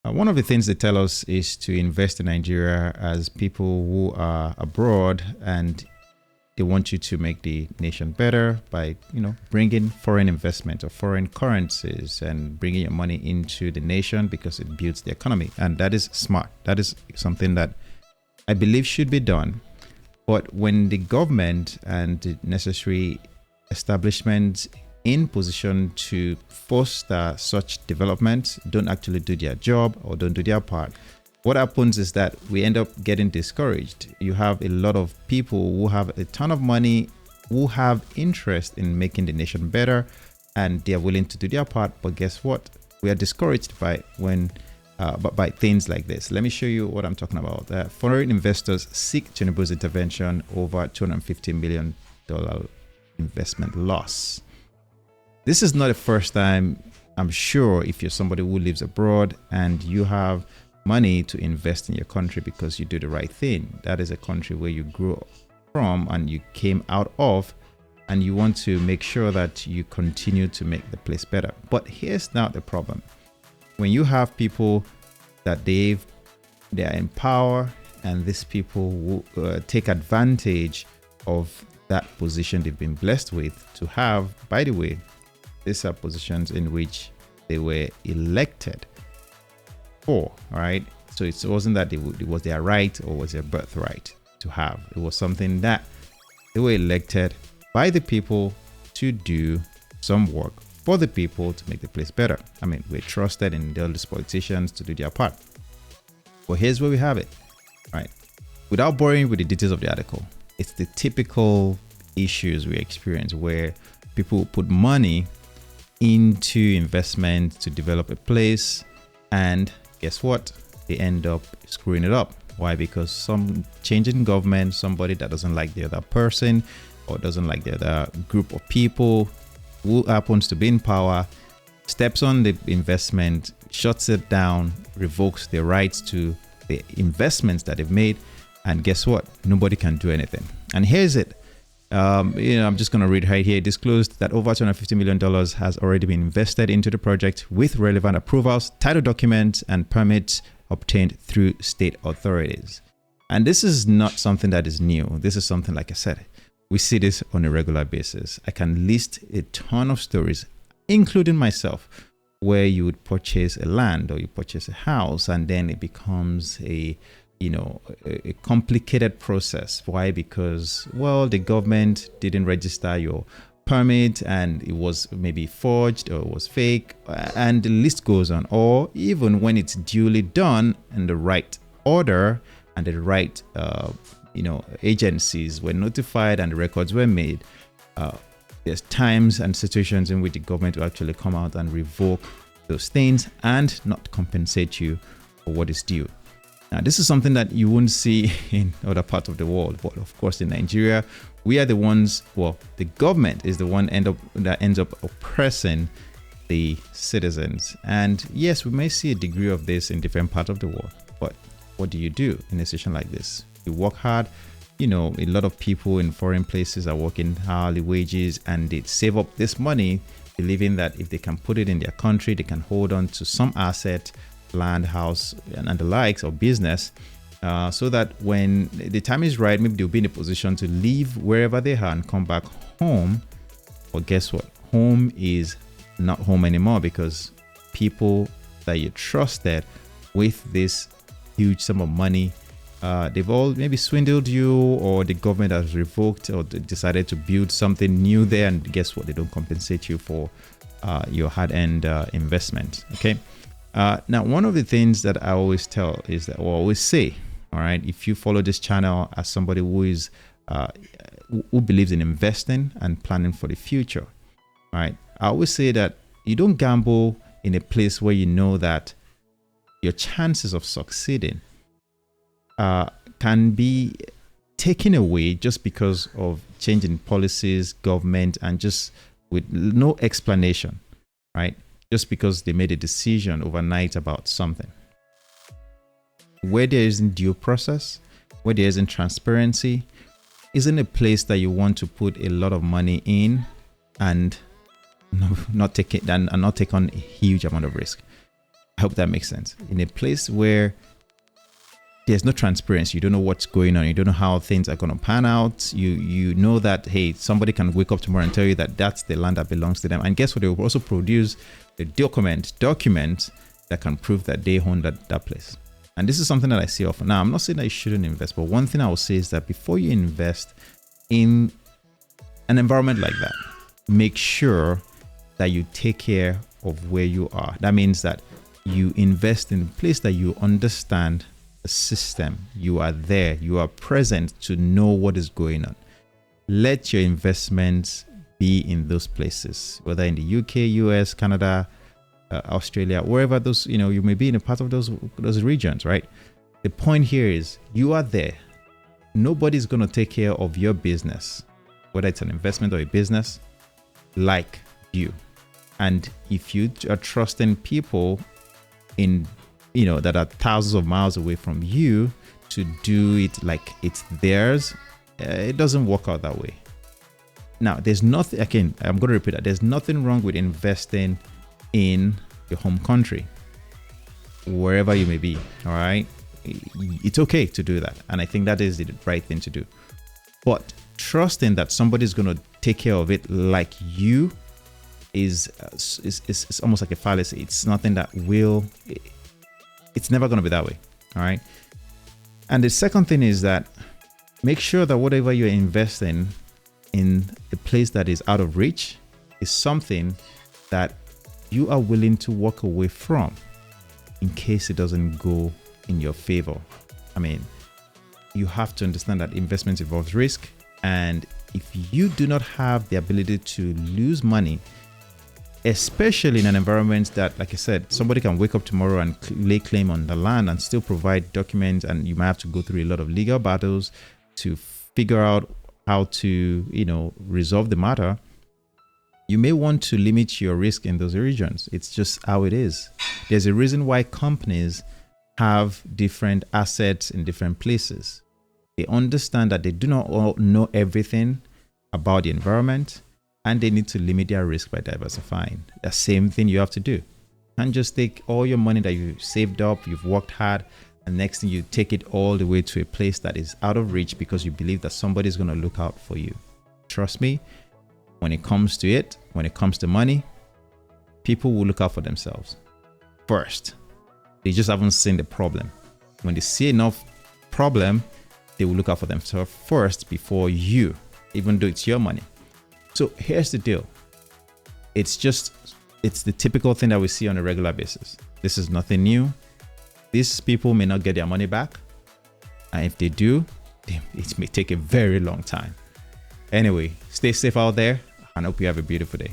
One of the things they tell us is to invest in Nigeria as people who are abroad, and they want you to make the nation better by, bringing foreign investment or foreign currencies and bringing your money into the nation because it builds the economy. And that is smart. That is something that I believe should be done. But when the government and the necessary establishments in position to foster such development don't actually do their job or don't do their part, what happens is that we end up getting discouraged. You have a lot of people who have a ton of money, who have interest in making the nation better, and they are willing to do their part. But guess what? We are discouraged by things like this. Let me show you what I'm talking about. Foreign investors seek Tinubu's intervention over $250 million investment loss. This is not the first time. I'm sure if you're somebody who lives abroad and you have money to invest in your country because you do the right thing, that is a country where you grew up from and you came out of, and you want to make sure that you continue to make the place better. But here's now the problem. When you have people that they are in power, and these people will take advantage of that position they've been blessed with to have. By the way, these are positions in which they were elected for, right? So it wasn't that it was their right or was their birthright to have. It was something that they were elected by the people to do some work for the people to make the place better. I mean, we're trusted in all these politicians to do their part. But here's where we have it, right? Without boring with the details of the article, it's the typical issues we experience where people put money into investment to develop a place, and guess what? They end up screwing it up. Why? Because some change in government, somebody that doesn't like the other person or doesn't like the other group of people who happens to be in power, steps on the investment, shuts it down, revokes the rights to the investments that they've made, and guess what? Nobody can do anything. And here's it. I'm just going to read right here. It disclosed that over $250 million has already been invested into the project with relevant approvals, title documents, and permits obtained through state authorities. And this is not something that is new. This is something, like I said, we see this on a regular basis. I can list a ton of stories, including myself, where you would purchase a land or you purchase a house, and then it becomes a complicated process. Why? Because, well, the government didn't register your permit and it was maybe forged or it was fake, and the list goes on. Or even when it's duly done in the right order and the right agencies were notified and the records were made, there's times and situations in which the government will actually come out and revoke those things and not compensate you for what is due. Now, this is something that you won't see in other parts of the world, but of course in Nigeria, we are the ones, the government is the one that ends up oppressing the citizens. And yes, we may see a degree of this in different parts of the world, but what do you do in a situation like this? You work hard. A lot of people in foreign places are working hourly wages, and they save up this money believing that if they can put it in their country, they can hold on to some asset, land, house, and the likes, or business, so that when the time is right, maybe they'll be in a position to leave wherever they are and come back home. But guess what? Home is not home anymore, because people that you trusted with this huge sum of money, they've all maybe swindled you, or the government has revoked or decided to build something new there, and guess what? They don't compensate you for your hard-earned investment. Okay. Now, one of the things that I always tell is that, or always say, all right, if you follow this channel as somebody who is who believes in investing and planning for the future, all right, I always say that you don't gamble in a place where you know that your chances of succeeding can be taken away just because of changing policies, government, and just with no explanation, right? Just because they made a decision overnight about something. Where there isn't due process, where there isn't transparency, isn't a place that you want to put a lot of money in and not take on a huge amount of risk. I hope that makes sense. In a place where there's no transparency, you don't know what's going on, you don't know how things are going to pan out. You know that, hey, somebody can wake up tomorrow and tell you that that's the land that belongs to them. And guess what? They will also produce the document that can prove that they own that place. And this is something that I see often. Now, I'm not saying that you shouldn't invest, but one thing I will say is that before you invest in an environment like that, make sure that you take care of where you are. That means that you invest in a place that you understand the system. You are there, you are present to know what is going on. Let your investments be in those places, whether in the UK, US, Canada, Australia, wherever those, you may be in a part of those regions, right? The point here is you are there. Nobody's going to take care of your business, whether it's an investment or a business, like you. And if you are trusting people that are thousands of miles away from you to do it like it's theirs, it doesn't work out that way. Now, there's nothing, again, I'm going to repeat that. There's nothing wrong with investing in your home country, wherever you may be. All right. It's okay to do that. And I think that is the right thing to do. But trusting that somebody's going to take care of it like you is almost like a fallacy. It's nothing that it's never going to be that way. All right. And the second thing is that make sure that whatever you're investing in a place that is out of reach is something that you are willing to walk away from in case it doesn't go in your favor. I mean, you have to understand that investment involves risk. And if you do not have the ability to lose money, especially in an environment that, like I said, somebody can wake up tomorrow and lay claim on the land and still provide documents, and you might have to go through a lot of legal battles to figure out how to, resolve the matter. You may want to limit your risk in those regions. It's just how it is. There's a reason why companies have different assets in different places. They understand that they do not all know everything about the environment, and they need to limit their risk by diversifying. The same thing you have to do. And just take all your money that you saved up, you've worked hard, and next thing you take it all the way to a place that is out of reach because you believe that somebody's going to look out for you. Trust me, when it comes to money, people will look out for themselves first. They just haven't seen the problem. When they see enough problem, they will look out for themselves first before you, even though it's your money. So here's the deal. It's the typical thing that we see on a regular basis. This is nothing new. These people may not get their money back. And if they do, it may take a very long time. Anyway, stay safe out there, and I hope you have a beautiful day.